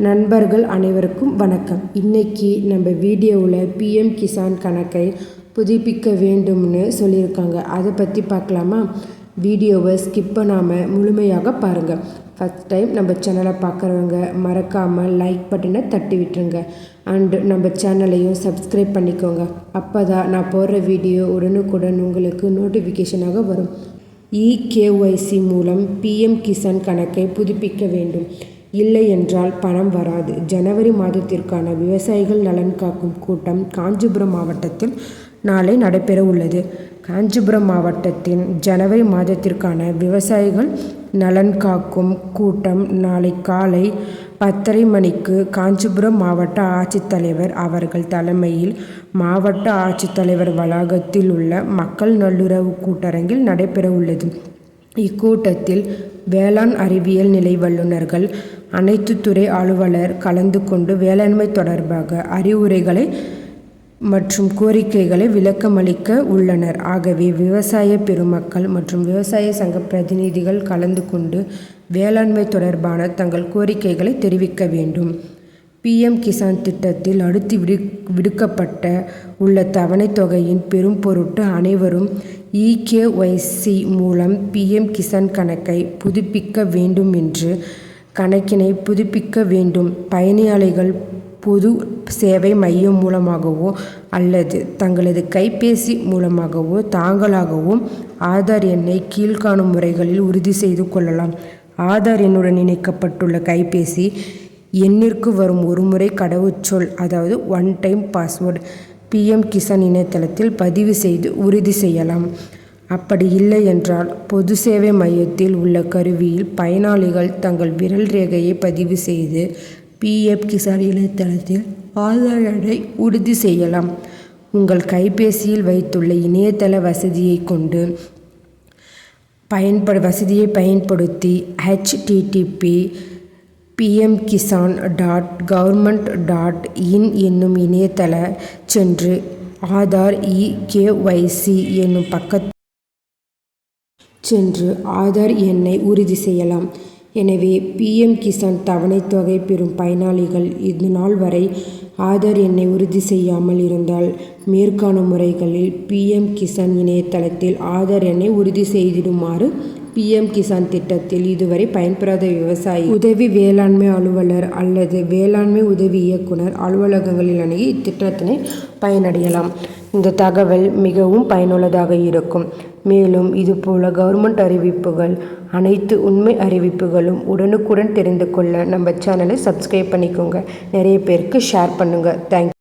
நண்பர்கள் அனைவருக்கும் வணக்கம். இன்றைக்கி நம்ம வீடியோவில் பிஎம் கிசான் கணக்கை புதுப்பிக்க வேண்டும்னு சொல்லியிருக்காங்க. அதை பற்றி பார்க்கலாமா? வீடியோவை ஸ்கிப் பண்ணாமல் முழுமையாக பாருங்கள். ஃபஸ்ட் டைம் நம்ம சேனலை பார்க்குறவங்க மறக்காமல் லைக் பட்டனை தட்டி விட்டுருங்க. அண்டு நம்ம சேனலையும் சப்ஸ்கிரைப் பண்ணிக்கோங்க. அப்போ தான் நான் போடுற வீடியோ உடனுக்குடன் உங்களுக்கு நோட்டிஃபிகேஷனாக வரும். இகேஒய்சி மூலம் பிஎம் கிசான் கணக்கை புதுப்பிக்க வேண்டும். இல்லை என்றால் பணம் வராது. ஜனவரி மாதத்திற்கான விவசாயிகள் நலன் காக்கும் கூட்டம் காஞ்சிபுரம் மாவட்டத்தில் நாளை நடைபெற உள்ளது. காஞ்சிபுரம் மாவட்டத்தின் ஜனவரி மாதத்திற்கான விவசாயிகள் நலன் காக்கும் கூட்டம் நாளை காலை 10:30 மணிக்கு காஞ்சிபுரம் மாவட்ட ஆட்சித்தலைவர் அவர்கள் தலைமையில் மாவட்ட ஆட்சித்தலைவர் வளாகத்தில் உள்ள மக்கள் நல்லுறவு கூட்டரங்கில் நடைபெற உள்ளது. இக்கூட்டத்தில் வேளாண் அறிவியல் நிலை வல்லுநர்கள், அனைத்து துறை அலுவலர் கலந்து கொண்டு வேளாண்மை தொடர்பாக அறிவுரைகளை மற்றும் கோரிக்கைகளை விளக்கமளிக்க உள்ளனர். ஆகவே விவசாய பெருமக்கள் மற்றும் விவசாய சங்க பிரதிநிதிகள் கலந்து கொண்டு வேளாண்மை தொடர்பான தங்கள் கோரிக்கைகளை தெரிவிக்க வேண்டும். பிஎம் கிசான் திட்டத்தில் அடுத்து விடுக்கப்பட்ட உள்ள தவணைத் தொகையின் பெரும் பொருட்டு அனைவரும் இகேஒய்சி மூலம் பிஎம் கிசான் கணக்கை புதுப்பிக்க வேண்டும் என்று கணக்கினை புதுப்பிக்க வேண்டும். பயனாளிகள் பொது சேவை மையம் மூலமாகவோ அல்லது தங்களது கைபேசி மூலமாகவோ தாங்களாகவோ ஆதார் எண்ணை கீழ்காணும் முறைகளில் உறுதி செய்து கொள்ளலாம். ஆதார் எண்ணுடன் இணைக்கப்பட்டுள்ள கைபேசி எண்ணிற்கு வரும் ஒருமுறை கடவுச்சொல், அதாவது one time password PM Kisan இணையதளத்தில் பதிவு செய்து உறுதி செய்யலாம். அப்படி இல்லை என்றால் பொது சேவை மையத்தில் உள்ள கருவியில் பயனாளிகள் தங்கள் விரல் ரேகையை பதிவு செய்து பிஎம் கிசான் இணையதளத்தில் ஆதார் எண்ணை உறுதி செய்யலாம். உங்கள் கைபேசியில் வைத்துள்ள இணையதள வசதியை கொண்டு பயன்படுத்தி http://pmkisan.government.in என்னும் இணையதள சென்று ஆதார் இகேஒய்சி என்னும் பக்கத்தில் சென்று ஆதார் எண்ணை உறுதி செய்யலாம். எனவே பிஎம் கிசான் தவணைத் தொகை பெறும் பயனாளிகள் இது நாள் வரை ஆதார் எண்ணை உறுதி செய்யாமல் இருந்தால் மேற்காணும் முறைகளில் பிஎம் கிசான் இணையதளத்தில் ஆதார் எண்ணை உறுதி செய்திடுமாறு பிஎம் கிசான் திட்டத்தில் இதுவரை பயன்பெறாத விவசாயி உதவி வேளாண்மை அலுவலர் அல்லது வேளாண்மை உதவி இயக்குனர் அலுவலகங்களில் அணுகி இத்திட்டத்தினை பயனடையலாம். இந்த தகவல் மிகவும் பயனுள்ளதாக இருக்கும். மேலும் இதுபோல கவர்மெண்ட் அறிவிப்புகள், அனைத்து உண்மை அறிவிப்புகளும் உடனுக்குடன் தெரிந்து கொள்ள நம்ம சேனலை சப்ஸ்கிரைப் பண்ணிக்கோங்க. நிறைய பேருக்கு ஷேர் பண்ணுங்கள். தேங்க்யூ.